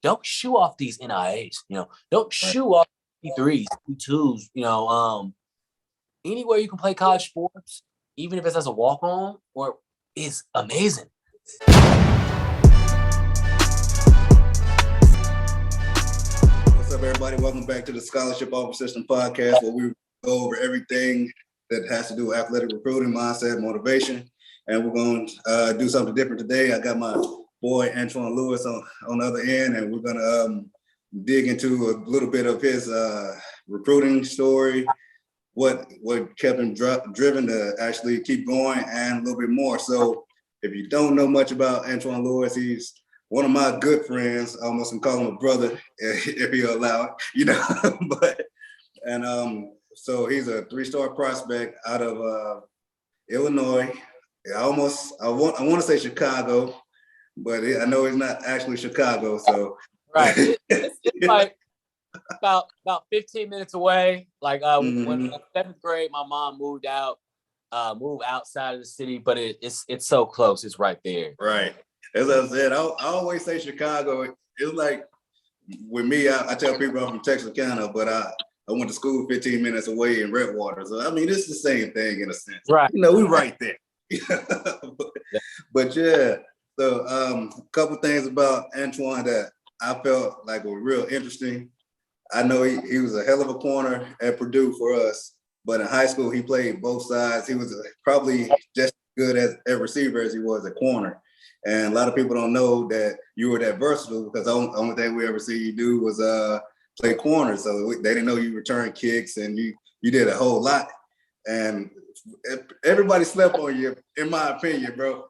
don't shoo off these NIAs, don't shoo off P3s, P2s, anywhere you can play college sports, even if it's as a walk-on, or is amazing. What's up, everybody? Welcome back to the Scholarship Offer System podcast, where we go over everything that has to do with athletic recruiting, mindset, motivation. And we're going to do something different today. I got my boy Antoine Lewis on the other end, and we're going to dig into a little bit of his recruiting story, what kept him driven to actually keep going, and a little bit more. So if you don't know much about Antoine Lewis, he's one of my good friends. I almost can call him a brother if he'll allow it, so he's a 3-star prospect out of Illinois. I want to say Chicago, but I know it's not actually Chicago. So right, it's like about 15 minutes away. Like when in 7th grade, my mom moved outside of the city, but it's so close. It's right there. Right. As I said, I always say Chicago. It's like with me, I tell people I'm from Texarkana, but I went to school 15 minutes away in Redwater. So I mean, it's the same thing in a sense. Right. We're right there. but yeah. So a couple things about Antoine that I felt like were real interesting. I know he was a hell of a corner at Purdue for us, but in high school he played both sides. He was probably just as good as a receiver as he was a corner. And a lot of people don't know that you were that versatile, because the only thing we ever see you do was play corner. So they didn't know you returned kicks, and you did a whole lot. And everybody slept on you, in my opinion, bro.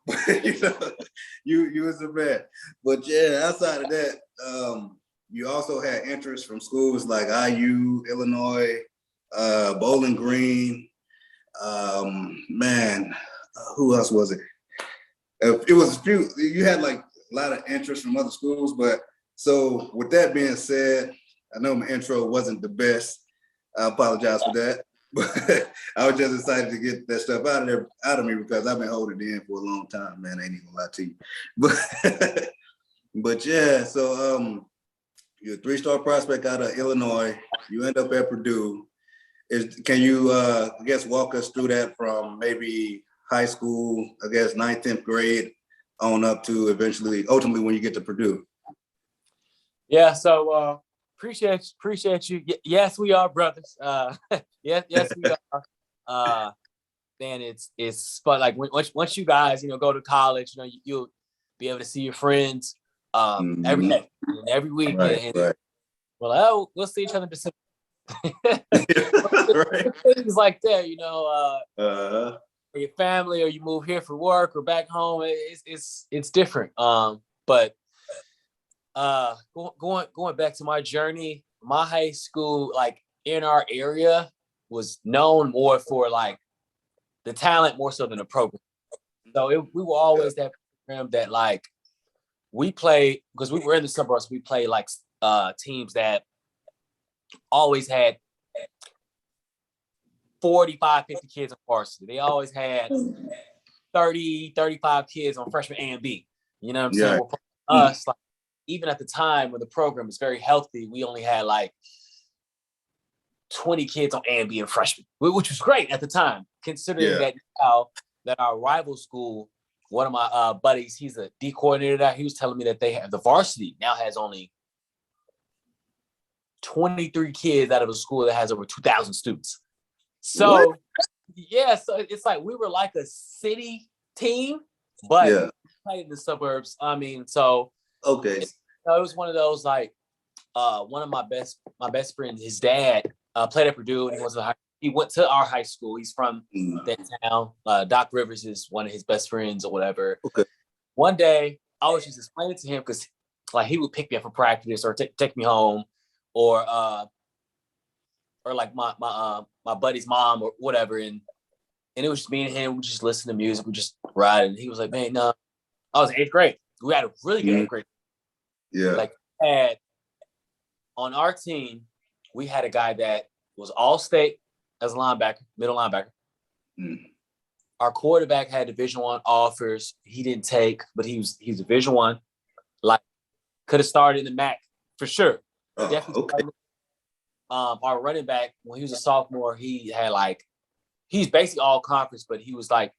You was the best. But yeah, outside of that, you also had interest from schools like IU, Illinois, Bowling Green. Who else was it? It was a few. You had like a lot of interest from other schools. But so with that being said, I know my intro wasn't the best. I apologize for that. But I was just excited to get that stuff out of me, because I've been holding it in for a long time, man. I ain't even gonna lie to you. But yeah, so you're a 3-star prospect out of Illinois. You end up at Purdue. Can you walk us through that from maybe high school, 9th, 10th grade on up to ultimately when you get to Purdue? Yeah, so appreciate you. Yes, we are brothers. Yes, we are. Man, it's fun. Like once you guys, go to college, you'll be able to see your friends every day and every week. Right. Well, we'll see each other in December. Right. Things like that, for your family, or you move here for work or back home, it's different. But going back to my journey, my high school, like in our area, was known more for like the talent more so than the program. So we were always that program that like we played, because we were in the suburbs. We played like teams that always had 45, 50 kids on varsity. They always had 30, 35 kids on freshman A and B. You know what I'm saying? Well, for us, like, even at the time when the program was very healthy, we only had like 20 kids on A and B and freshman, which was great at the time, considering that now that our rival school, one of my buddies, he's a D coordinator there. He was telling me that they have the varsity now has only 23 kids out of a school that has over 2,000 students. So, so it's like we were like a city team, but we played in the suburbs. I mean, so it was one of those, like one of my best friends, his dad played at Purdue, and he went to our high school. He's from that town. Doc Rivers is one of his best friends or whatever. Okay. One day I was just explaining to him, because like he would pick me up for practice or take me home, or like my buddy's mom or whatever, and it was just me and him. We just listen to music, we just ride. And he was like, "Man, no." I was in 8th grade. We had a really good 8th grade. Yeah. Like on our team, we had a guy that was all state as a linebacker, middle linebacker. Our quarterback had Division I offers. He didn't take, but he's Division I. Like Could have started in the MAC for sure. Oh, Definitely. okay. Our running back, when he was a sophomore, he had like, he's basically all conference, but he was like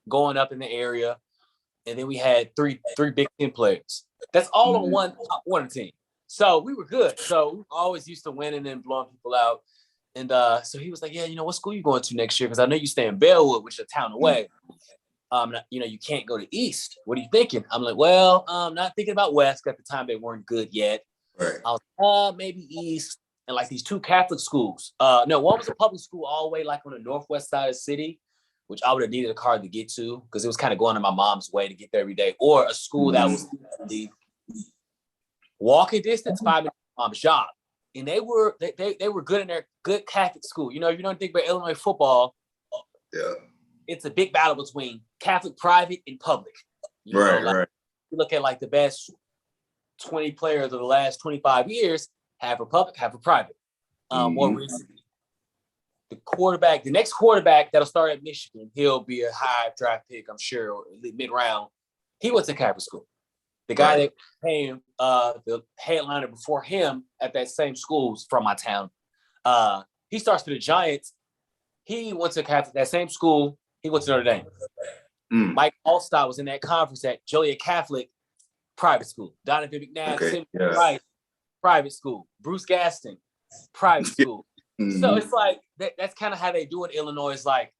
going up in the area. And then we had three Big Ten players. That's all on one top one team. So we were good. So we always used to winning and blowing people out. And so he was like, yeah, what school you going to next year? Because I know you stay in Bellwood, which is a town away. You can't go to East. What are you thinking? I'm like, well, not thinking about West. At the time, they weren't good yet. Right. I was maybe East. And like these two Catholic schools. No, one was a public school all the way like on the northwest side of the city, which I would have needed a car to get to because it was kind of going to my mom's way to get there every day. Or a school that was the walking distance, 5 minutes from mom's job. And they were good in their good Catholic school. You don't think about Illinois football. Yeah. It's a big battle between Catholic private and public. Right. You look at like the best 20 players of the last 25 years, half are public, half are private. More recently, the next quarterback that'll start at Michigan, he'll be a high draft pick, I'm sure, mid-round. He went to Catholic school. The guy that came, the headliner before him at that same school from my town. He starts to the Giants. He went to that same school. He went to Notre Dame. Mike Allstott was in that conference at Joliet Catholic private school. Donovan McNabb, Price, private school. Bruce Gaston, private school. So it's like that's kind of how they do it in Illinois. It's like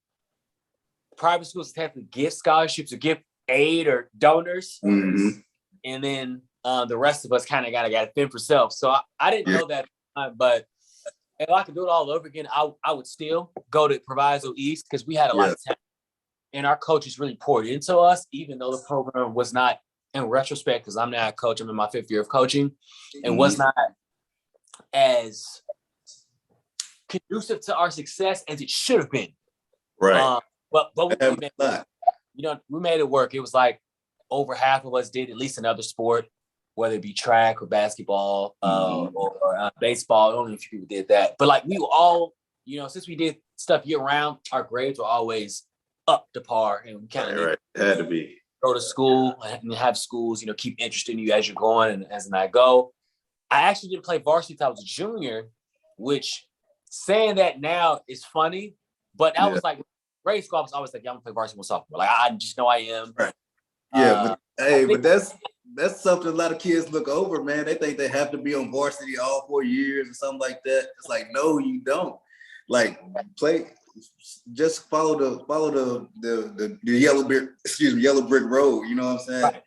private schools have to give scholarships or give aid or donors, and then the rest of us kind of got to fend for self. So I didn't know that, but if I could do it all over again, I would still go to Proviso East because we had a lot of talent, and our coaches really poured into us, even though the program was not. In retrospect, because I'm now a coach, I'm in my 5th year of coaching, and was not as conducive to our success as it should have been. Right. But we made it work. It was like over half of us did at least another sport, whether it be track or basketball or baseball. Only a few people did that. But like we were all, since we did stuff year round, our grades were always up to par, and we kind of had to be. Go to school and have schools, keep interested in you as you're going and as I go. I actually didn't play varsity until I was a junior, which saying that now is funny, but that was like grade school. I was always like, yeah, I'm gonna play varsity when sophomore. Like I just know I am. Right. Yeah, but that's something a lot of kids look over, man. They think they have to be on varsity all 4 years or something like that. It's like, no, you don't. Like just follow the yellow brick road. You know what I'm saying? Right.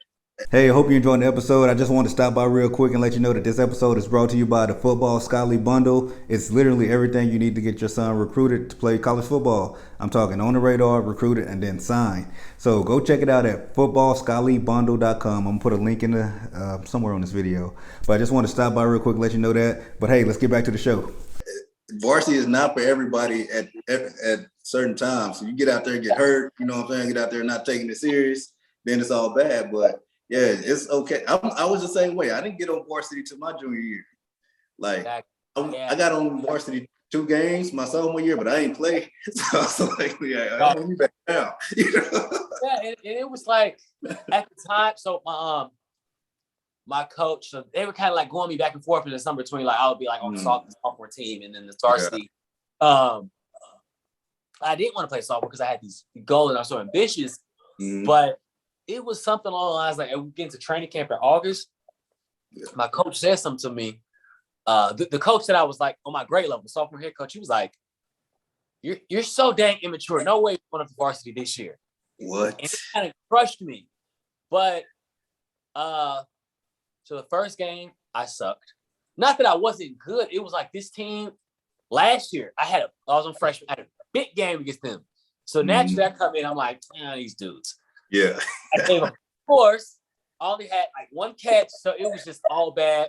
Hey, I hope you're enjoying the episode. I just want to stop by real quick and let you know that this episode is brought to you by the Football Scholly Bundle. It's literally everything you need to get your son recruited to play college football. I'm talking on the radar, recruited, and then signed. So go check it out at footballschollybundle.com. I'm going to put a link in the somewhere on this video. But I just want to stop by real quick and let you know that. But hey, let's get back to the show. Varsity is not for everybody at certain times. So you get out there and get hurt, you know what I'm saying? Get out there and not taking it serious, then it's all bad. But yeah, it's okay. I was the same way. I didn't get on varsity till my junior year. Like I got on varsity 2 games my sophomore year, but I ain't play. So I was like, I don't need back now. Yeah, and it was like at the time. So my coach, so they were kind of like going me back and forth in the summer between like I would be like on the sophomore team and then the varsity. I didn't want to play softball because I had these goals and I was so ambitious, but it was something along the lines like we get into training camp in August. My coach said something to me. The coach that I was like on my grade level, sophomore head coach, he was like, "You're so dang immature. No way you're going up to varsity this year." What? And it kind of crushed me. But so the first game, I sucked. Not that I wasn't good. It was like this team last year. I was on freshman. I had a big game against them. So naturally, I come in. I'm like, these dudes. Yeah. I gave them, of course, I only had like 1 catch, so it was just all bad.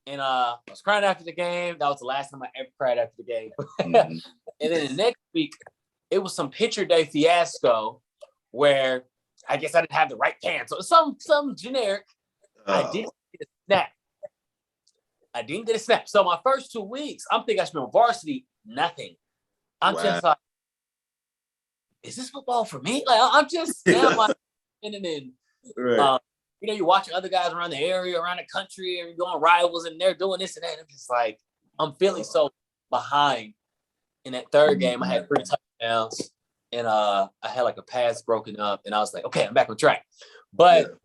And I was crying after the game. That was the last time I ever cried after the game. And then the next week, it was some pitcher day fiasco where I guess I didn't have the right pants. So some generic. I didn't get a snap. So my first 2 weeks, I'm thinking I should be on varsity. Nothing. I'm just like, is this football for me? Like I'm just now like and then you're watching other guys around the area, around the country, and you're going rivals, and they're doing this and that. And I'm just like, I'm feeling so behind. In that third game, I had 3 touchdowns, and I had like a pass broken up, and I was like, okay, I'm back on track. But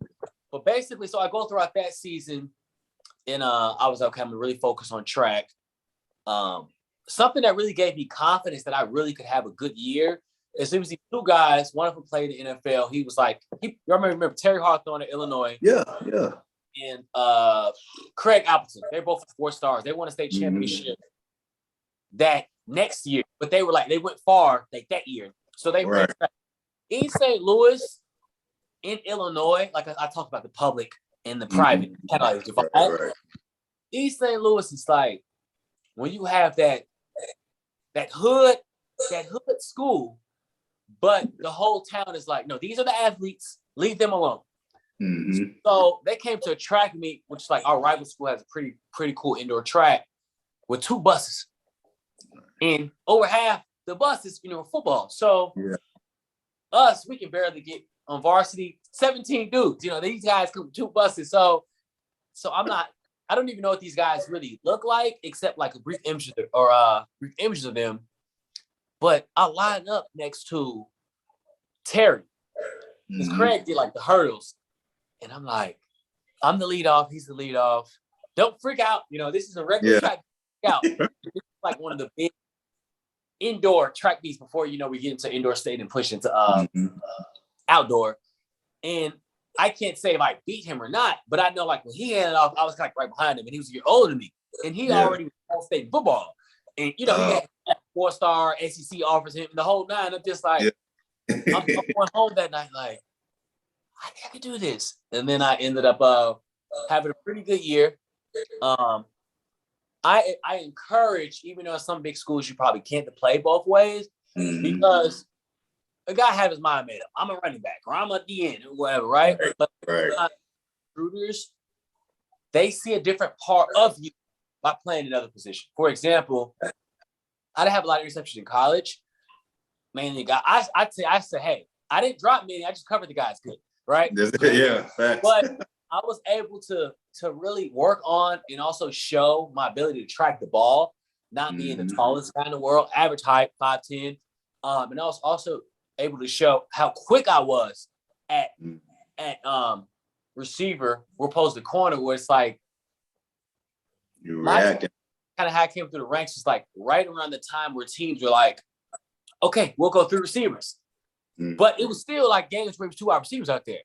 basically, so I go throughout that season, and I was okay, I'm gonna really focus on track. Something that really gave me confidence that I really could have a good year is there was these 2 guys. One of them played in the NFL. He was like, you remember Terry Hawthorne at Illinois? Yeah. And Craig Appleton. They're both 4 stars. They won a state championship that next year, but they went far like that year. So they ran in St. Louis, in Illinois. Like I talked about the public and the private. East St. Louis is like when you have that hood school, but the whole town is like, no, these are the athletes, leave them alone. So they came to a track meet, which is like our rival school has a pretty cool indoor track with 2 buses. And over half the buses, football. So us, we can barely get on varsity. 17 dudes, these guys come with 2 buses. So I don't even know what these guys really look like, except like a brief image of them. But I line up next to Terry, because Craig did like the hurdles, and I'm like, I'm the lead off, he's the lead off. Don't freak out, this is a regular track. Out. This is like one of the big indoor track meets before we get into indoor state and push into outdoor. And I can't say if I beat him or not, but I know like when he handed off, I was like right behind him, and he was a year older than me, and he already was all state football, and he had 4-star SEC offers him the whole 9. I'm just like, I'm going home that night like, I think I could do this, and then I ended up having a pretty good year. I encourage, even though in some big schools you probably can't to play both ways, because a guy have his mind made up. I'm a running back, or I'm a DN, or whatever, right? But recruiters, they see a different part of you by playing another position. For example, I didn't have a lot of interceptions in college. Mainly, I said, hey, I didn't drop many. I just covered the guys good, right? Facts. But I was able to really work on and also show my ability to track the ball, not being the tallest guy in the world, average height, 5'10", and I was also able to show how quick I was at receiver, we're opposed to corner, where it's like you reacting. Kind of how I came through the ranks is like right around the time where teams were like, okay, we'll go through receivers, but it was still like games where it was 2 wide receivers out there.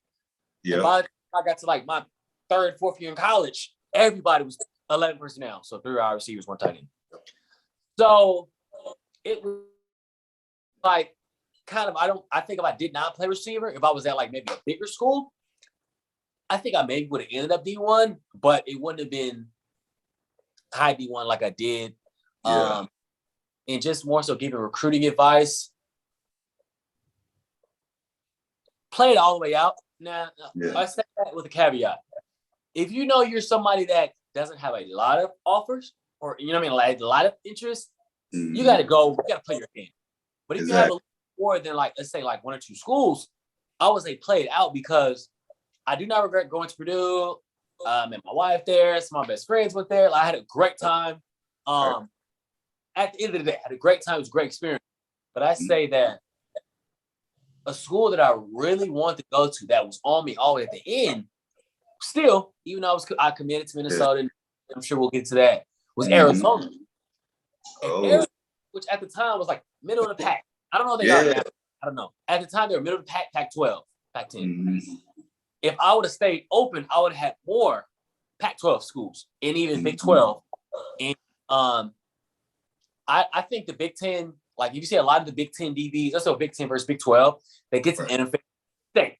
Yeah. By the time I got to like my 3rd, 4th year in college, everybody was 11 personnel, so 3 wide receivers, 1 tight end. So it was like kind of, I think if I did not play receiver, if I was at like maybe a bigger school, I think I maybe would have ended up D1, but it wouldn't have been high D1 like I did. And just more so giving recruiting advice. Play it all the way out. Now, I say that with a caveat. If you know you're somebody that doesn't have a lot of offers, or like a lot of interest, you got to go. You got to play your game. But if you have a more than like, let's say like 1 or 2 schools, I would say play it out, because I do not regret going to Purdue. Met my wife there. Some of my best friends went there. Like, I had a great time. At the end of the day, I had a great time. It was a great experience. But I say that a school that I really wanted to go to that was on me all the way at the end, still, even though I committed to Minnesota, and I'm sure we'll get to that, was Arizona. Arizona, which at the time was like middle of the pack. I don't know what they are now. I don't know. At the time, they were middle of the pack, Pac-12, Pac-10. If I would have stayed open, I would have had more Pac-12 schools and even Big 12. And I think the Big 10, like if you see a lot of the Big 10 DBs, let's go Big 10 versus Big 12, they get to NFL state.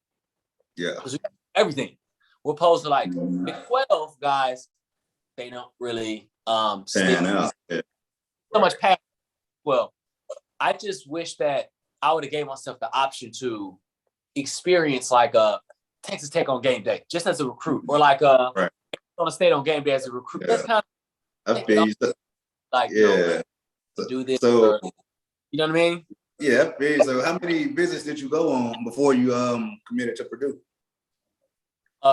Yeah. Because we got everything. We're opposed to like Big 12 guys, they don't really stand out. So much pass. Well, I just wish that I would have gave myself the option to experience like a Texas Tech on game day, just as a recruit, or like on a state on game day as a recruit. That's kind of like do this. So you know what I mean? Yeah. So how many visits did you go on before you committed to Purdue?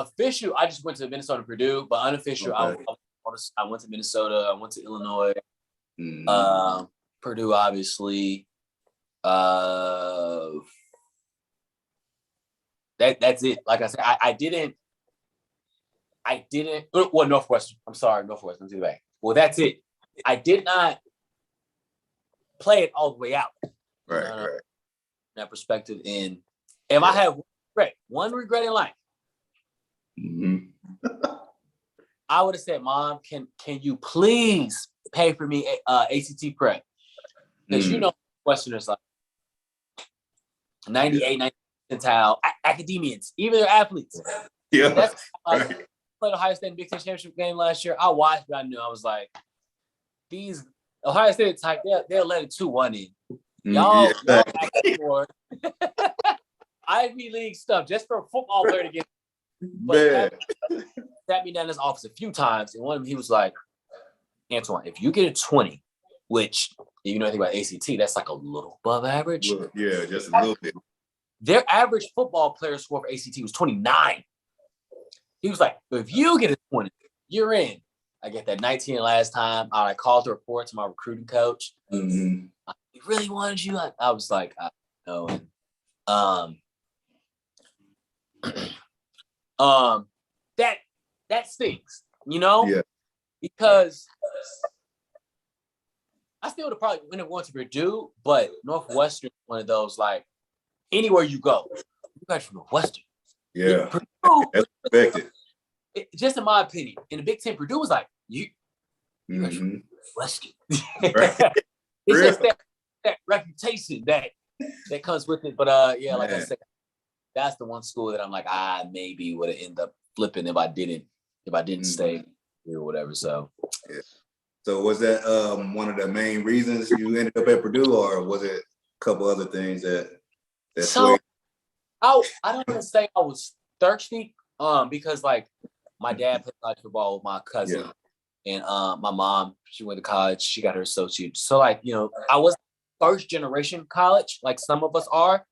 Official, I just went to Minnesota, Purdue, but unofficial, okay. I went to Minnesota. I went to Illinois. Purdue, obviously. That's it. Like I said, I didn't. Well, Northwestern. I'm sorry, Northwestern. Take it back. Well, that's it. I did not play it all the way out. Right. That perspective. And if I have one regret in life, I would have said, Mom, can you please pay for me ACT prep? Because you know, Westerners like 98, 90 percentile academians, even their athletes. Yeah. That's played Ohio State in Big Ten championship game last year. I watched it. I knew. I was like, these Ohio State type, they'll let it 2-1 in. Y'all acting for Ivy League stuff just for a football player to get. But sat me down in his office a few times, and one of them, he was like, Antoine, if you get a 20, which if you know anything about ACT, that's like a little above average. Yeah, just a little bit. Their average football player score for ACT was 29. He was like, if you get a 20, you're in. I get that 19 last time. I called the report to my recruiting coach. He really wanted you. I was like, I know. That stings, you know? Yeah. Because I still would have probably ended up going to Purdue, but Northwestern is one of those, like, anywhere you go, you guys from Northwestern. Yeah. Purdue, that's expected. Just in my opinion, in the Big Ten, Purdue was like, you guys from Northwestern. Right. It's just that reputation that comes with it. But like I said, that's the one school that I'm like, I maybe would have ended up flipping if I didn't stay here or whatever. So So was that one of the main reasons you ended up at Purdue, or was it a couple other things that so I don't want to say I was thirsty, because like my dad played college football with my cousin, and my mom, she went to college, she got her associate. So like, you know, I was first generation college, like some of us are.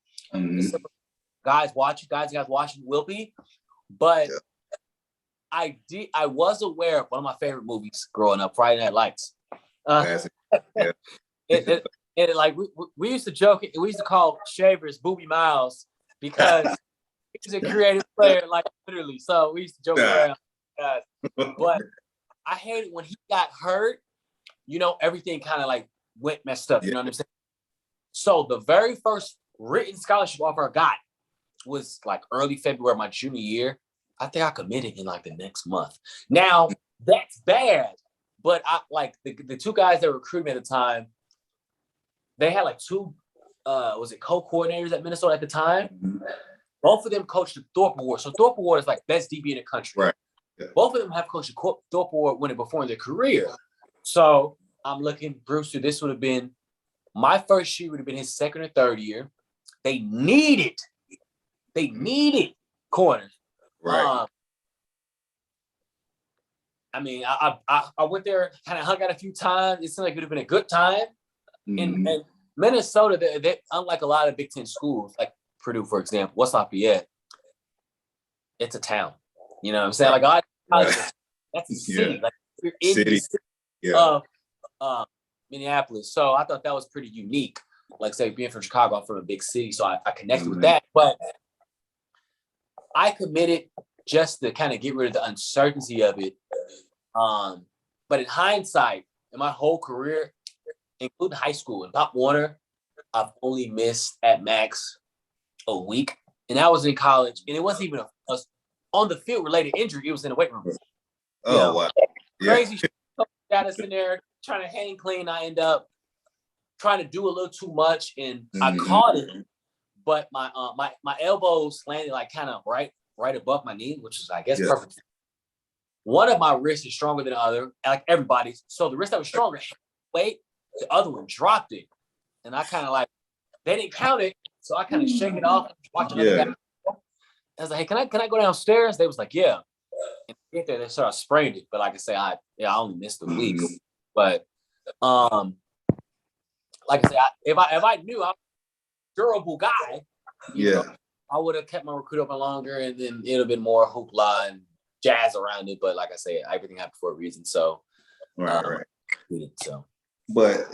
Guys watching will be, but I was aware of one of my favorite movies growing up, Friday Night Lights. And like we used to joke, we used to call Shavers Booby Miles because he's a creative player, like literally. So we used to joke around. But I hated when he got hurt, you know, everything kind of like went messed up, you know what I'm saying? So the very first written scholarship offer I got was like early February, my junior year. I think I committed in like the next month. Now that's bad, but I like the two guys that recruited me at the time. They had like two, co-coordinators at Minnesota at the time. Both of them coached the Thorpe Award. So Thorpe Award is like best DB in the country. Right. Yeah. Both of them have coached the Thorpe Award winner before in their career. So I'm looking, Brewster, this would have been my first year, would have been his second or third year. They needed corners. Right. I mean, I went there, kind of hung out a few times. It seemed like it would have been a good time. And Minnesota, they unlike a lot of Big Ten schools, like Purdue, for example, West Lafayette, it's a town. You know what I'm saying? Like, that's a city. Like, you're in the city of Minneapolis. So I thought that was pretty unique. Like, say, being from Chicago, I'm from a big city, so I connected with that. But I committed just to kind of get rid of the uncertainty of it. But in hindsight, in my whole career, including high school and Pop Warner, I've only missed at max a week. And I was in college, and it wasn't even a on the field related injury. It was in the weight room. Wow. Crazy shit. Got us in there trying to hang clean. I end up trying to do a little too much, and I caught it, but my elbows landed like kind of right above my knee, which is, I guess, perfect. One of my wrists is stronger than the other, like everybody's. So the wrist that was stronger, weight, the other one dropped it. And I kind of like, they didn't count it. So I kind of shake it off, watch another guy. I was like, hey, can I go downstairs? They was like, yeah. And get there, they sort of sprained it. But like I say, I only missed a week. But like I say, if I knew I'm a durable guy, you know, I would have kept my recruit open longer, and then it would have been more hoopla and jazz around it. But like I say, everything happened for a reason. So, right. So, but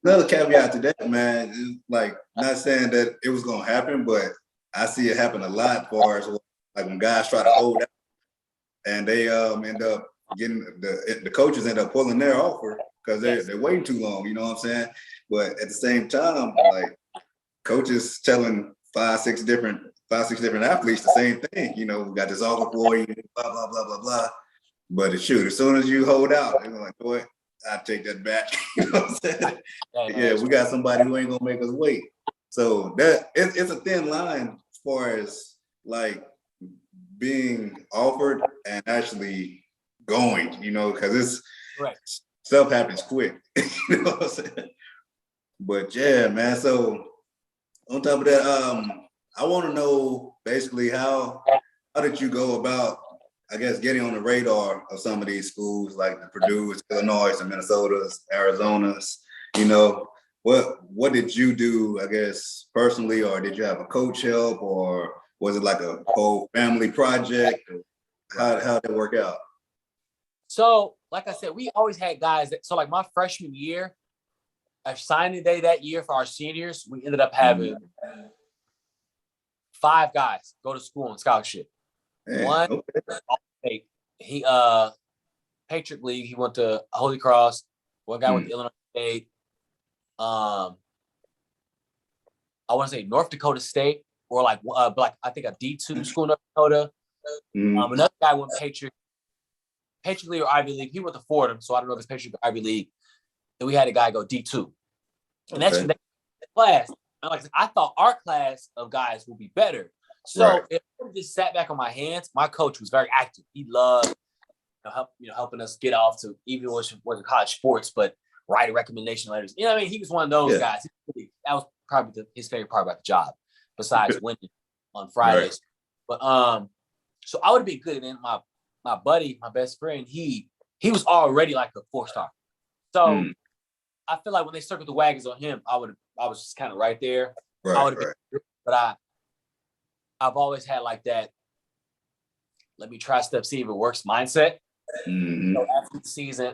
another caveat to that, man, is like not saying that it was gonna happen, but I see it happen a lot. As far as like when guys try to hold out, and they end up getting the coaches end up pulling their offer because they're waiting too long. You know what I'm saying? But at the same time, like coaches telling five, six different athletes the same thing. You know, we got this offer for you, blah blah blah blah blah. But shoot, as soon as you hold out, they're like, boy, I take that back. You know what I'm saying? Yeah, we got somebody who ain't gonna make us wait. So that it's a thin line as far as like being offered and actually going, you know, because it's stuff happens quick. You know what I'm saying? But yeah, man. So on top of that, I want to know basically how did you go about, I guess, getting on the radar of some of these schools like the Purdue's, Illinois, and Minnesota's, Arizona's. You know, what did you do, I guess, personally, or did you have a coach help, or was it like a whole family project? How did it work out? So, like I said, we always had guys so like my freshman year, at signing day that year for our seniors, we ended up having 5 guys go to school on scholarship. One, he Patriot League, he went to Holy Cross. One guy went to Illinois State. I want to say North Dakota State, or like I think a D2 school in North Dakota. Another guy went Patriot League or Ivy League. He went to Fordham, so I don't know if it's Patriot or Ivy League. And we had a guy go D2. And that's the class. And like I thought our class of guys would be better. So if I just sat back on my hands, my coach was very active. He loved helping us get off to, even though it wasn't college sports, but write recommendation letters. You know what I mean? He was one of those guys. That was probably his favorite part about the job, besides winning on Fridays. But so I would have been good. And then my buddy, my best friend, he was already like a 4-star. So I feel like when they circled the wagons on him, I was just kind of right there. I would have been good, but I've always had like that, let me try stuff, see if it works mindset. So after the season,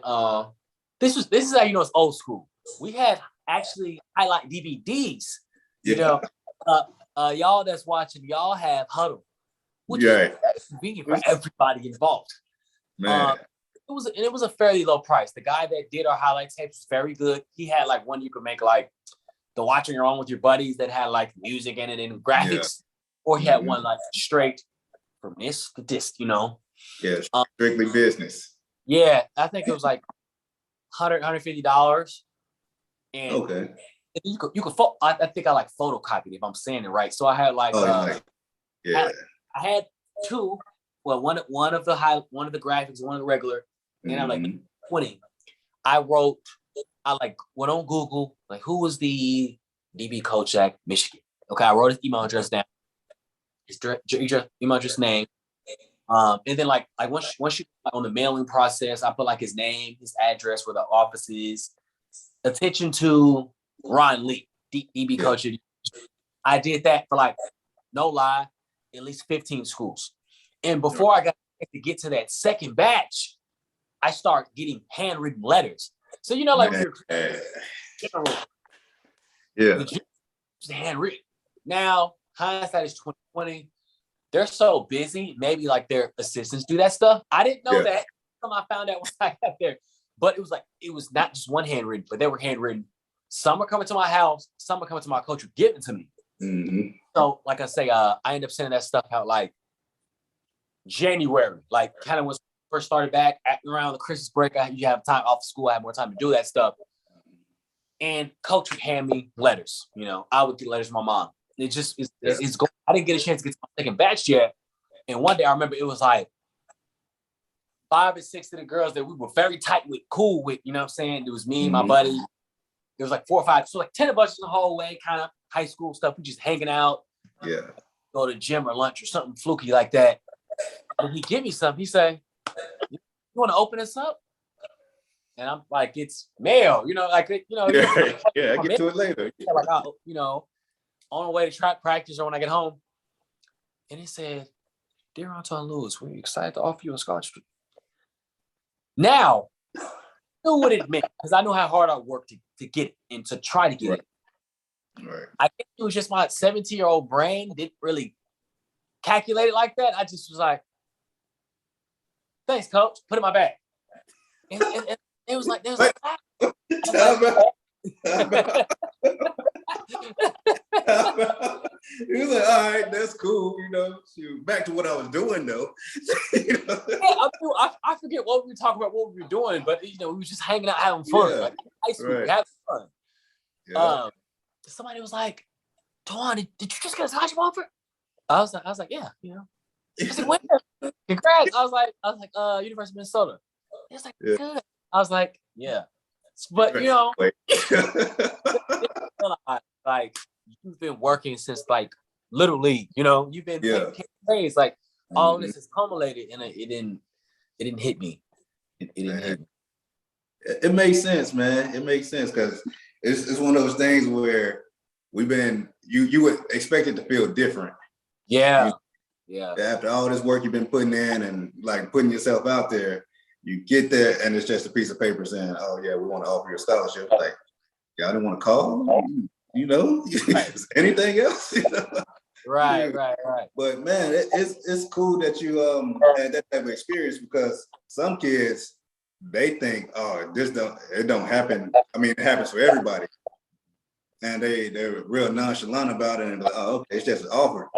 this is how you know it's old school. We had actually highlight DVDs. You know, y'all that's watching, y'all have Huddle, which is convenient for everybody involved. It was a fairly low price. The guy that did our highlight tapes was very good. He had like one you could make like the watch on your own with your buddies that had like music in it and graphics, or he had one like straight from this to this, you know. Yeah, strictly business. Yeah, I think it was like $150. And you could I think I like photocopied, if I'm saying it right. So I had like I had 2. Well, one of the graphics, one of the regular, and I'm like 20. I went on Google, like who was the DB coach at Michigan? Okay, I wrote his email address down, his email address, name, and then like once you on the mailing process, I put like his name, his address, where the office is. Attention to Ron Lee, DB coach. I did that for like, no lie, at least 15 schools. And before I got to get to that second batch, I start getting handwritten letters. So, you know, like handwritten. Now, hindsight is 2020. They're so busy. Maybe like their assistants do that stuff. I didn't know that. I found out once I got there. But it was not just one handwritten, but they were handwritten. Some are coming to my house. Some are coming to my coach who give it to me. So, like I say, I ended up sending that stuff out like January, like kind of when I first started back around the Christmas break. You have time off school. I had more time to do that stuff. And coach would hand me letters. You know, I would get letters from my mom. It's going. I didn't get a chance to get to my second batch yet. And one day I remember it was like 5 or 6 of the girls that we were very tight with, cool with. You know what I'm saying? It was me, my buddy. There was like 4 or 5, so like 10 of us in the hallway, kind of high school stuff. We just hanging out. Go to gym or lunch or something fluky like that. And he give me something. He say, "You want to open this up?" And I'm like, "It's mail, you know, like you know." I get to it later. Like, you know, on the way to track practice or when I get home, and it said, "Dear Antoine Lewis, we're excited to offer you a scholarship." Now, I knew what it meant because I know how hard I worked to get it and to try to get it. Right. I think it was just my 17-year-old brain didn't really calculate it like that. I just was like, "Thanks, coach. Put it in my bag." And it was like, He was like, all right, that's cool, Shoot, back to what I was doing though. I forget what we were talking about, what we were doing, but we were just hanging out, having fun. Like high school, we having fun. Yeah. Somebody was like, "Twan, did you just get a scholarship offer?" I was like, yeah, I said, "When? Congrats." I was like, University of Minnesota. It's like, good. I was like, yeah. But like you've been working since like Little League, you've been taking days, like all this is culminated, and it didn't hit me. It didn't hit me. It makes sense, man. It makes sense because it's one of those things where you would expect it to feel different. Yeah. After all this work you've been putting in and like putting yourself out there, you get there and it's just a piece of paper saying, "Oh yeah, we want to offer you a scholarship." Like, y'all didn't want to call, anything else? Right. But man, it's cool that you had that type of experience because some kids, they think, "Oh, it don't happen." I mean, it happens for everybody, and they're real nonchalant about it and like, "Oh, okay, it's just an offer."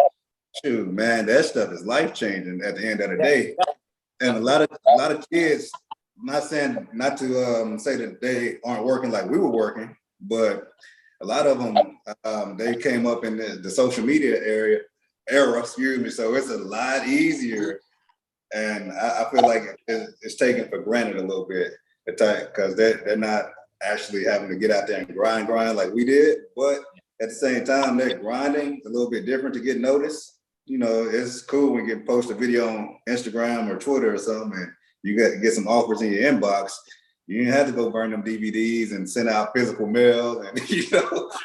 Shoot, man, that stuff is life changing at the end of the day. And a lot of kids, not saying not to say that they aren't working like we were working, but a lot of them they came up in the social media era, so it's a lot easier, and I feel like it's taken for granted a little bit because they're not actually having to get out there and grind like we did, but at the same time they're grinding a little bit different to get noticed. It's cool when you can post a video on Instagram or Twitter or something and you get some offers in your inbox. You didn't have to go burn them DVDs and send out physical mail and,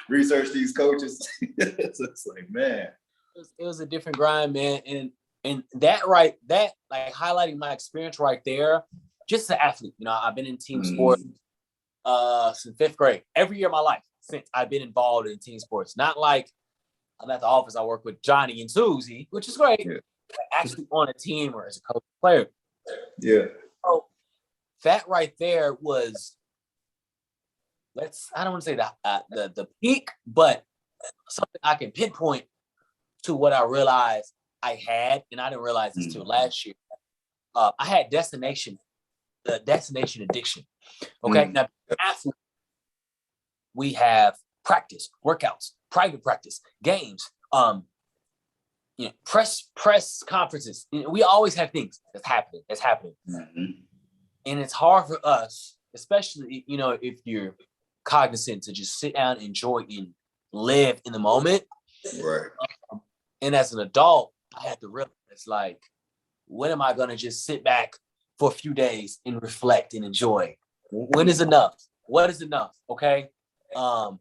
research these coaches. So it's like, man. It was a different grind, man. And that like highlighting my experience right there, just as an athlete, I've been in team sports since 5th grade. Every year of my life since I've been involved in team sports. Not like I'm at the office, I work with Johnny and Susie, which is great. Yeah. Actually on a team or as a coach player. Yeah. So that right there was, I don't want to say the peak, but something I can pinpoint to what I realized I had, and I didn't realize this till last year. I had destination addiction. Okay. Now, athlete, we have practice, workouts, private practice, games, press conferences. We always have things that's happening. And it's hard for us, especially, if you're cognizant, to just sit down, enjoy, and live in the moment. Right. And as an adult, I had to realize, like, when am I going to just sit back for a few days and reflect and enjoy? When is enough? What is enough? Okay. And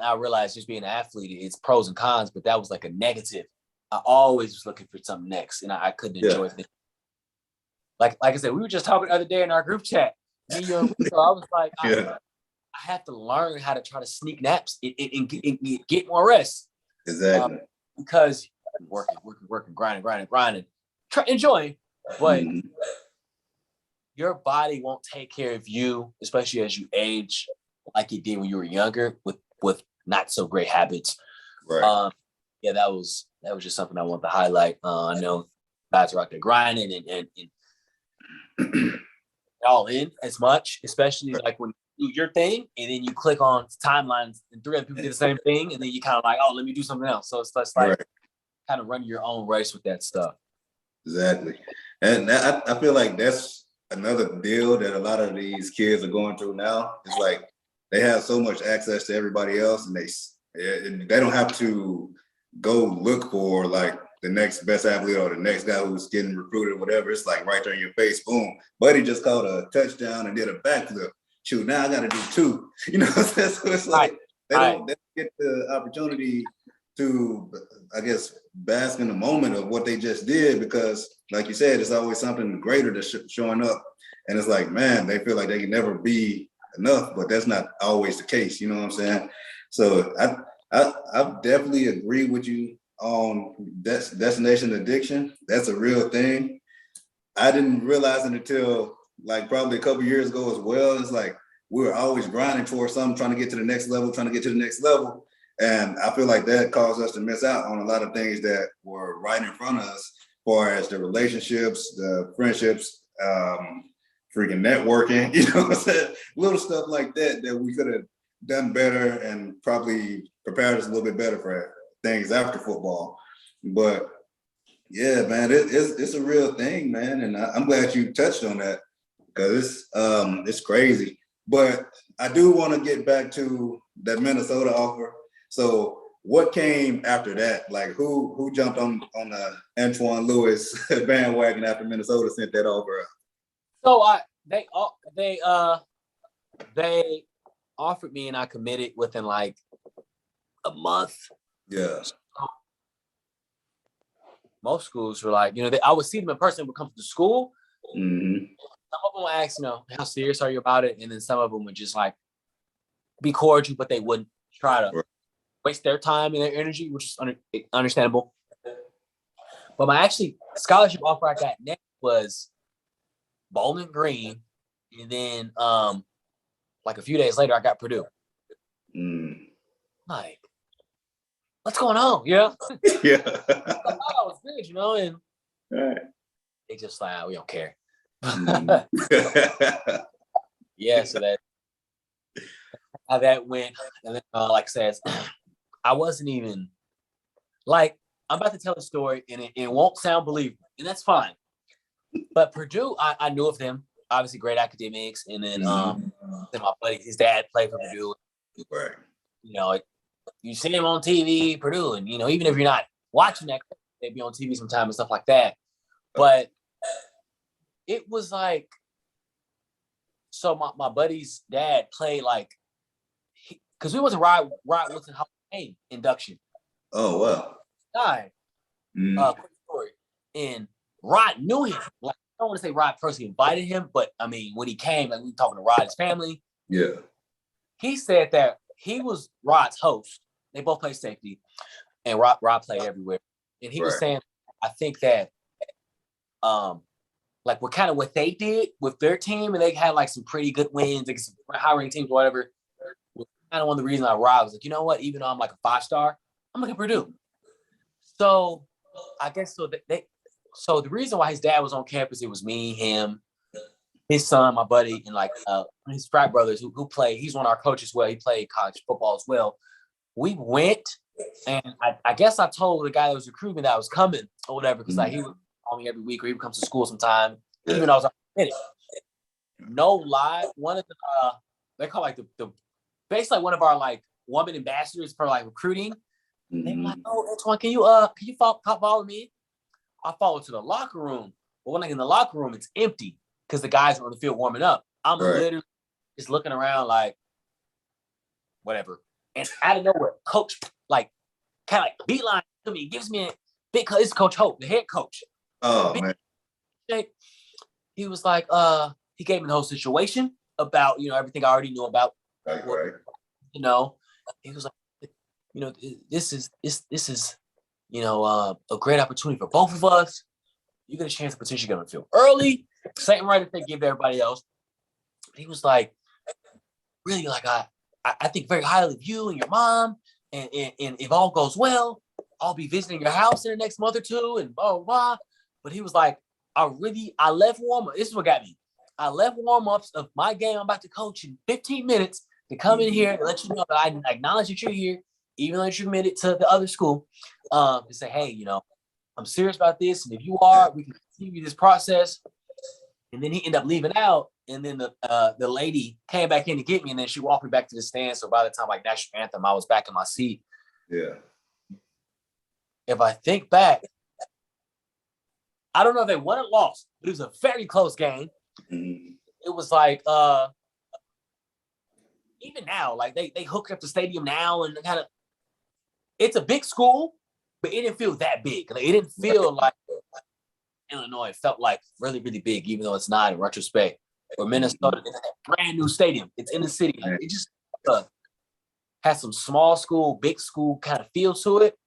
I realized just being an athlete, it's pros and cons, but that was like a negative. I always was looking for something next, and I couldn't enjoy things. Like I said, we were just talking the other day in our group chat. Me, you, and so I was like, I have to learn how to try to sneak naps and get more rest. Exactly. Because working, grinding, enjoying, but your body won't take care of you, especially as you age, like it did when you were younger, with not so great habits. Right. That was just something I wanted to highlight. I know guys are out there grinding and all in as much, especially like when you do your thing and then you click on timelines and 3 other people did the same thing, and then you kind of like, oh, let me do something else. So it's like kind of run your own race with that stuff. Exactly. And I feel like that's another deal that a lot of these kids are going through now. It's like they have so much access to everybody else, and they don't have to go look for like the next best athlete or the next guy who's getting recruited or whatever. It's like right there in your face, boom. Buddy just caught a touchdown and did a backflip. Shoot, now I got to do 2. So it's like they don't get the opportunity to, I guess, bask in the moment of what they just did, because like you said, it's always something greater that's showing up. And it's like, man, they feel like they can never be enough, but that's not always the case. You know what I'm saying? So I definitely agree with you on destination addiction. That's a real thing. I didn't realize it until like probably a couple years ago as well. It's like we were always grinding towards something, trying to get to the next level, And I feel like that caused us to miss out on a lot of things that were right in front of us, as far as the relationships, the friendships, freaking networking, you know what I'm saying? Little stuff like that we could have done better and probably prepared us a little bit better for things after football. But yeah, man, it's a real thing, man. And I'm glad you touched on that, because it's crazy. But I do want to get back to that Minnesota offer. So what came after that? Like who jumped on the Antoine Lewis bandwagon after Minnesota sent that offer out? So they offered me and I committed within like a month. Yeah. Most schools were like, I would see them in person, would come to the school. Mm-hmm. Some of them would ask, how serious are you about it? And then some of them would just like be cordial, but they wouldn't try to waste their time and their energy, which is understandable. But my actually scholarship offer I got next was Bowling Green. And then like a few days later, I got Purdue. Like, what's going on? Yeah. Yeah. Oh, it's good, and right. They just like, we don't care. Mm-hmm. Yeah, so that how that went. And then, like I says, I wasn't even like, I'm about to tell a story and it won't sound believable, and that's fine. But Purdue, I knew of them, obviously great academics, and then then my buddy, his dad played for Purdue. Right. You see him on TV, Purdue, and even if you're not watching that, they'd be on TV sometime and stuff like that. But it was like, so my buddy's dad played like, because we was a Rod Wilson Hall of Fame induction. Oh wow. Died. Quick story. And Rod knew him. Like, I don't want to say Rod personally invited him, but I mean, when he came, like we were talking to Rod's family. Yeah. He said that he was Rod's host. They both played safety, and Rod played everywhere. And he was saying, I think that, like what they did with their team, and they had like some pretty good wins, like some high-ranked teams, or whatever. Was kind of one of the reasons I Rod was like, you know what? Even though I'm like a 5-star, I'm looking at Purdue. So I guess so the reason why his dad was on campus, it was me, him, his son, my buddy, and like his frat brothers who play. He's one of our coaches as well. He played college football as well. We went, and I guess I told the guy that was recruiting me that I was coming or whatever, because like he would call me every week, or he would come to school sometime, even though I was already in it. No lie, one of the they call like the basically like one of our like woman ambassadors for like recruiting. They were like, "Oh, Antoine, can you follow me?" I follow to the locker room. But when I get in the locker room, it's empty because the guys are on the field warming up. I'm literally just looking around like, whatever. And out of nowhere, coach like kind of like beeline to me, gives me a big. It's Coach Hope, the head coach. Oh man. He was like, he gave me the whole situation about everything I already knew about. Right. He was like, this is a great opportunity for both of us. You get a chance to potentially get on the field early. Same right if they give everybody else. But he was like, really, like I think very highly of you and your mom, and if all goes well, I'll be visiting your house in the next month or two, and blah blah blah. But he was like, I left warm-up. This is what got me. I left warm-ups of my game I'm about to coach in 15 minutes to come in here and let you know that I acknowledge that you're here, even though you're committed to the other school, to say, hey, I'm serious about this, and if you are, we can continue this process. And then he ended up leaving out, and then the lady came back in to get me, and then she walked me back to the stand. So by the time like national anthem, I was back in my seat. Yeah. If I think back, I don't know if they won or lost, but it was a very close game. Mm-hmm. It was like even now, like they hooked up the stadium now, and kind of it's a big school, but it didn't feel that big. Like, it didn't feel like Illinois. It felt like really, really big, even though it's not in retrospect. Or Minnesota, it's a brand new stadium. It's in the city. Like, it just has some small school, big school kind of feel to it.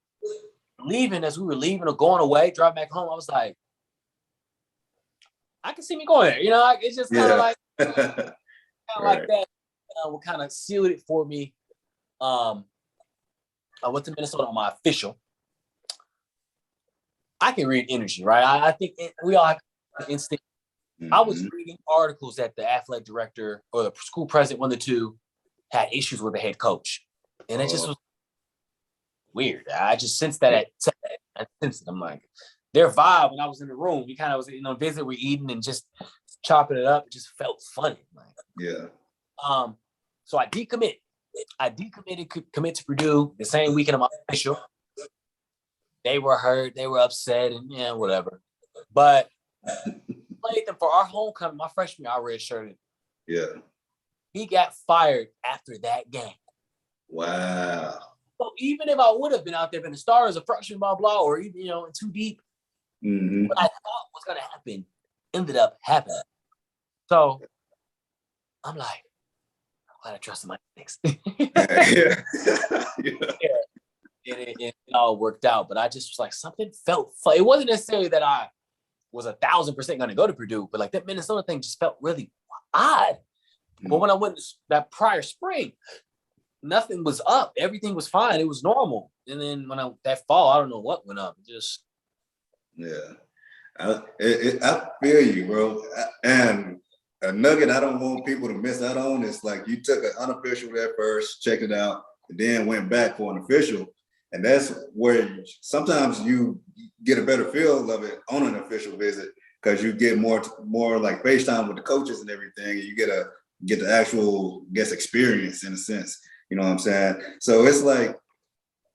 As we were leaving or going away, driving back home, I was like, I can see me going there. You know, it's just kind of like, like that. What kind of sealed it for me. I went to Minnesota on my official. I can read energy, right? I think we all have an instinct. I was reading articles that the athletic director or the school president, one of the two, had issues with the head coach. And it just was weird. I just sensed that. I sensed it. I'm like, their vibe when I was in the room, we kind of was, visit, we're eating and just chopping it up. It just felt funny. Like, so I decommitted. Commit to Purdue the same weekend of my official. They were hurt. They were upset and whatever. But played them for our homecoming. My freshman year, I redshirted. Yeah. He got fired after that game. Wow. So even if I would have been out there, been a star as a freshman, blah, blah, or even, too deep, what I thought was going to happen ended up happening. So I'm like, I'm glad I trusted my instincts. It all worked out, but I just was like, something felt fun. It wasn't necessarily that I was 1,000% going to go to Purdue, but like that Minnesota thing just felt really odd. But when I went that prior spring, nothing was up. Everything was fine. It was normal. And then that fall, I don't know what went up. I feel you, bro. And a nugget I don't want people to miss out on is like you took an unofficial there first, checked it out, and then went back for an official. And that's where sometimes you get a better feel of it on an official visit because you get more like FaceTime with the coaches and everything. And you get the actual experience in a sense. You know what I'm saying? So it's like,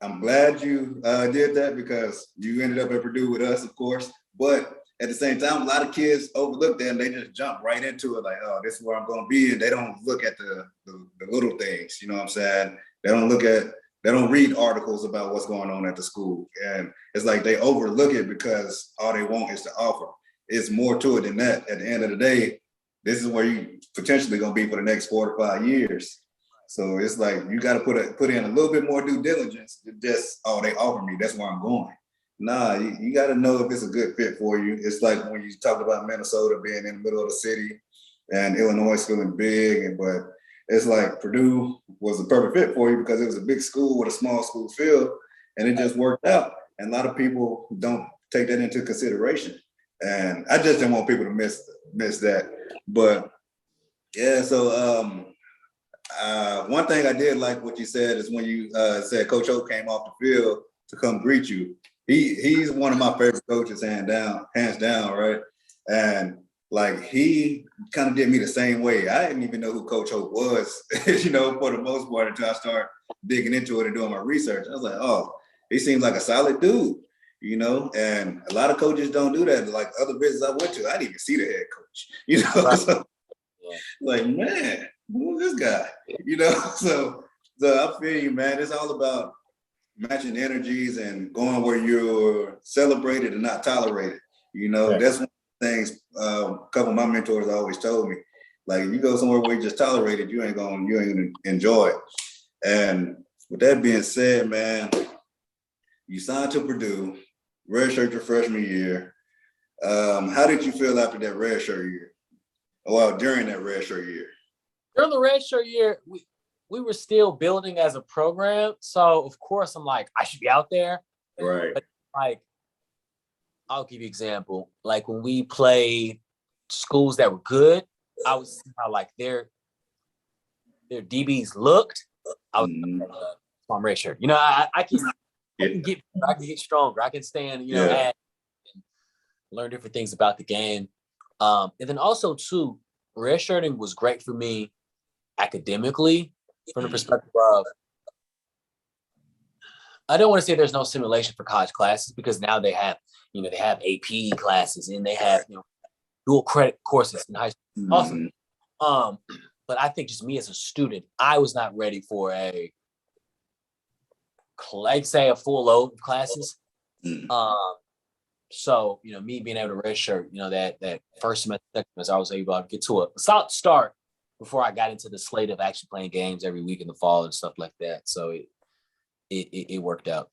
I'm glad you did that because you ended up at Purdue with us, of course. But at the same time, a lot of kids overlook that and they just jump right into it like, oh, this is where I'm going to be. And they don't look at the little things. You know what I'm saying? They don't read articles about what's going on at the school. And it's like they overlook it because all they want is to offer. It's more to it than that. At the end of the day, this is where you potentially going to be for the next 4 to 5 years. So it's like you got to put in a little bit more due diligence than just, oh, they offer me, that's where I'm going. Nah, you got to know if it's a good fit for you. It's like when you talked about Minnesota being in the middle of the city and Illinois feeling big, but it's like Purdue was a perfect fit for you because it was a big school with a small school feel, and it just worked out. And a lot of people don't take that into consideration. And I just didn't want people to miss that. But yeah, so one thing I did like what you said is when you said Coach O came off the field to come greet you. He's one of my favorite coaches, hands down, right? And like he kind of did me the same way. I didn't even know who Coach Hope was, for the most part until I started digging into it and doing my research. I was like, oh, he seems like a solid dude, and a lot of coaches don't do that. Like other visits I went to, I didn't even see the head coach, Right. So, like, man, who's this guy? So I feel you, man. It's all about matching energies and going where you're celebrated and not tolerated. Right. That's one of the things a couple of my mentors always told me. Like, if you go somewhere where you just tolerated, you ain't gonna enjoy it. And with that being said, man, you signed to Purdue, redshirt your freshman year. How did you feel after that redshirt year? Well, during that redshirt year. During the redshirt year, we were still building as a program. So of course I'm like, I should be out there. Right. But like, I'll give you an example. Like when we played schools that were good, I was see how like their DBs looked. I was I'm redshirt. I can get stronger. I can stand, and learn different things about the game. And then also too, redshirting was great for me academically from the perspective of, I don't want to say there's no simulation for college classes because now they have AP classes and they have, dual credit courses in high school. Awesome. But I think just me as a student, I was not ready for a like say a full load of classes. So, me being able to redshirt, that first semester, second semester, I was able to get to a solid start before I got into the slate of actually playing games every week in the fall and stuff like that. So it worked out.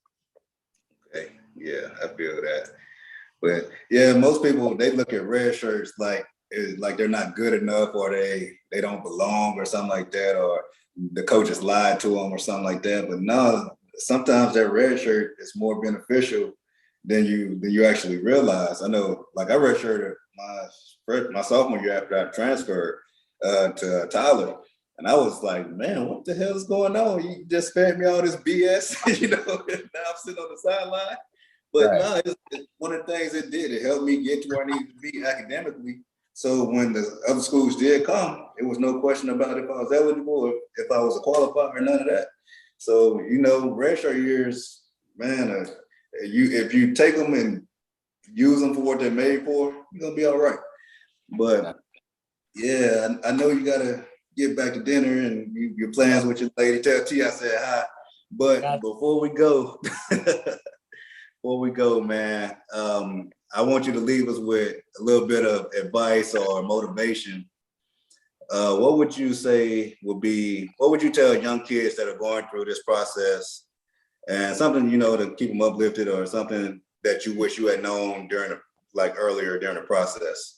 Okay. Yeah, I feel that. But yeah, most people, they look at red shirts like they're not good enough, or they don't belong or something like that, or the coaches lied to them or something like that. But no, sometimes that red shirt is more beneficial than you actually realize. I know, like I redshirted my sophomore year after I transferred to Tyler, and I was like, man, what the hell is going on? You just fed me all this BS, now I'm sitting on the sideline. But right. No, it's one of the things it did. It helped me get to where I needed to be academically. So when the other schools did come, it was no question about if I was eligible or if I was a qualifier or none of that. So, redshirt years, man, if you take them and use them for what they're made for, you're going to be all right. But, yeah, I know you got to get back to dinner and your plans with your lady. Tell T I said hi. But before we go, man, I want you to leave us with a little bit of advice or motivation. What would you tell young kids that are going through this process, and something, to keep them uplifted, or something that you wish you had known earlier during the process?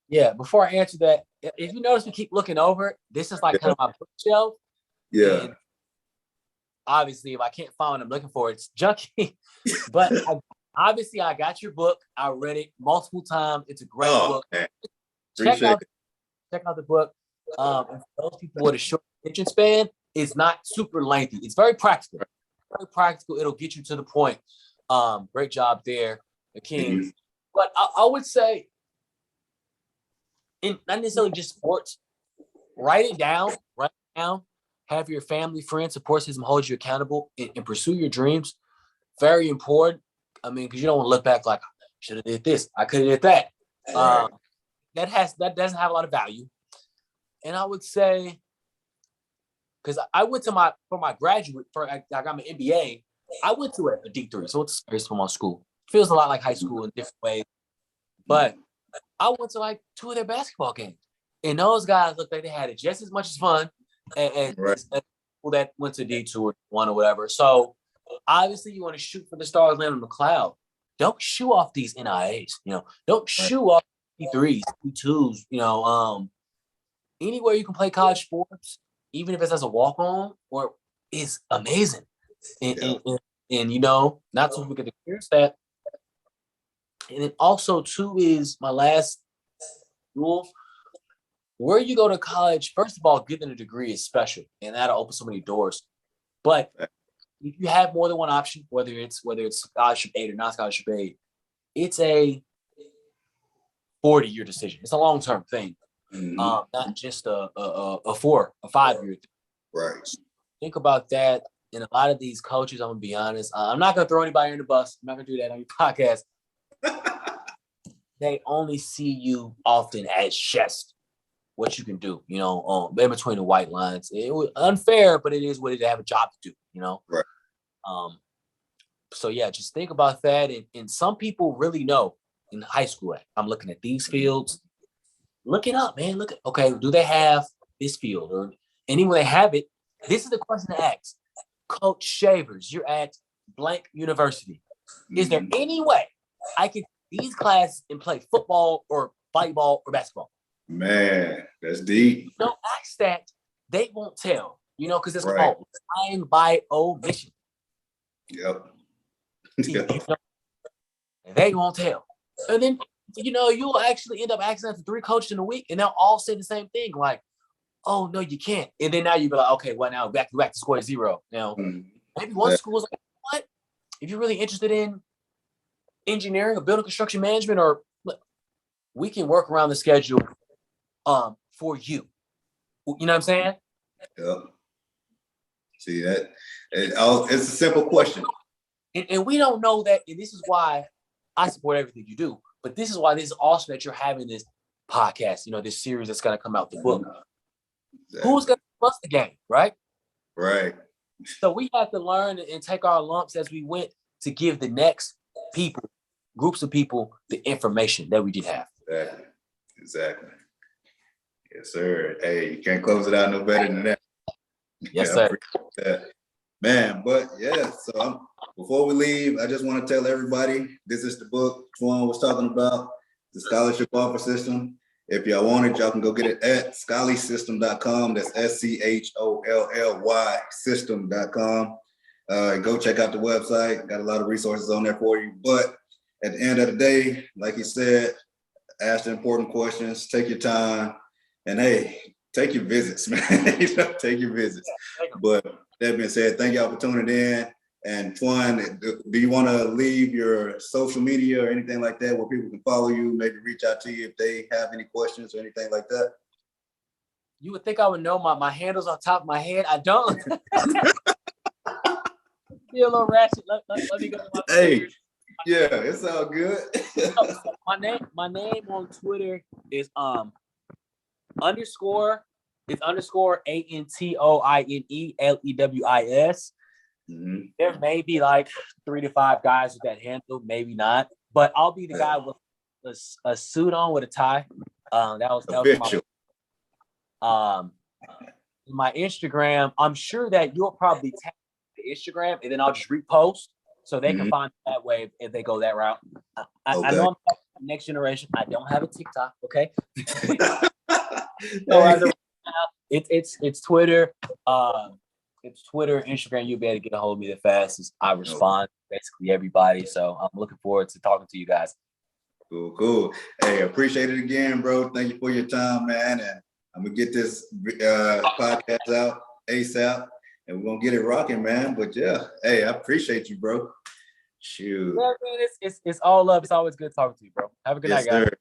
Yeah, before I answer that, if you notice me keep looking over it, this is like kind of my bookshelf. Yeah. And obviously, if I can't find what I'm looking for, it's junky. But obviously, I got your book. I read it multiple times. It's a great book. Man. Check out the book. And for those people with a short attention span, it's not super lengthy. It's very practical. Very practical. It'll get you to the point. Great job there, King. Mm-hmm. But I would say, not necessarily just sports. Write it down. Have your family, friends, support system hold you accountable, and pursue your dreams. Very important. I mean, because you don't want to look back like, should have did this, I could have did that. Right. That doesn't have a lot of value. And I would say, because I went to my graduate, I got my MBA, I went to a D3, so it's a small school. Feels a lot like high school in different ways. But I went to like 2 of their basketball games. And those guys looked like they had it just as much as fun as people that went to D2 or 1 or whatever. So obviously you want to shoot for the stars, land on the cloud. Don't shoe off these NIAs, Don't shoe off D3s, D2s, anywhere you can play college sports, even if it's as a walk-on, is amazing. And not so we get to experience that. And then also too is my last rule. Where you go to college, first of all, getting a degree is special, and that'll open so many doors. But if you have more than one option, whether it's scholarship aid or not scholarship aid, it's a 40-year decision. It's a long-term thing, not just a 5-year thing. Right. Think about that. And a lot of these coaches, I'm gonna be honest, I'm not gonna throw anybody in the bus. I'm not gonna do that on your podcast. They only see you often as just what you can do, in between the white lines. It was unfair, but it is what they have a job to do, Right. So yeah, just think about that. And some people really know in high school, I'm looking at these fields. Look it up, man. Okay, do they have this field? And when they have it, this is the question to ask. Coach Shavers, you're at blank university. Is there any way I can these classes and play football or volleyball or basketball? Man, that's deep. Don't ask that. They won't tell, because it's called lying by omission. Yep. They won't tell. And then, you'll actually end up asking that to 3 coaches in a week, and they'll all say the same thing, like, oh, no, you can't. And then now you'll be like, okay, well, now back to square zero. Maybe one school is like, what? If you're really interested in engineering or building construction management, or we can work around the schedule for you. You know what I'm saying? Yeah. See that? It's a simple question. And we don't know that. And this is why I support everything you do. But this is why this is awesome that you're having this podcast, this series that's going to come out, the book. Exactly. Who's going to bust the game, right? Right. So we had to learn and take our lumps as we went to give the next people, groups of people, the information that we did have. Exactly. Yes, sir. Hey, you can't close it out no better than that. Yes, sir. That. Man, but yeah, so before we leave, I just want to tell everybody, this is the book Antoine was talking about, the scholarship offer system. If y'all want it, y'all can go get it at schollysystem.com. That's SCHOLLY system.com. Go check out the website. Got a lot of resources on there for you. But at the end of the day, like you said, ask the important questions, take your time, and hey, take your visits, man. Take your visits. But that being said, thank y'all for tuning in. And Antoine, do you want to leave your social media or anything like that where people can follow you, maybe reach out to you if they have any questions or anything like that? You would think I would know my handles on top of my head. I don't. Be a little ratchet. Let me go to my Hey, yeah, it's all good. my name on Twitter is underscore ANTOINELEWIS. Mm-hmm. There may be like 3 to 5 guys with that handle, maybe not. But I'll be the guy with a suit on with a tie. That was my Instagram. I'm sure that you'll probably tag the Instagram, and then I'll just repost so they can find it that way if they go that route. I know I'm next generation. I don't have a TikTok. Okay. It's Twitter. It's Twitter, Instagram. You'll be able to get a hold of me the fastest. I respond to basically everybody. So I'm looking forward to talking to you guys. Cool. Hey, appreciate it again, bro. Thank you for your time, man. And I'm gonna get this podcast out ASAP, and we're gonna get it rocking, man. But yeah, hey, I appreciate you, bro. Shoot. Yeah, man, it's all love. It's always good talking to you, bro. Have a good night, guys. Sir.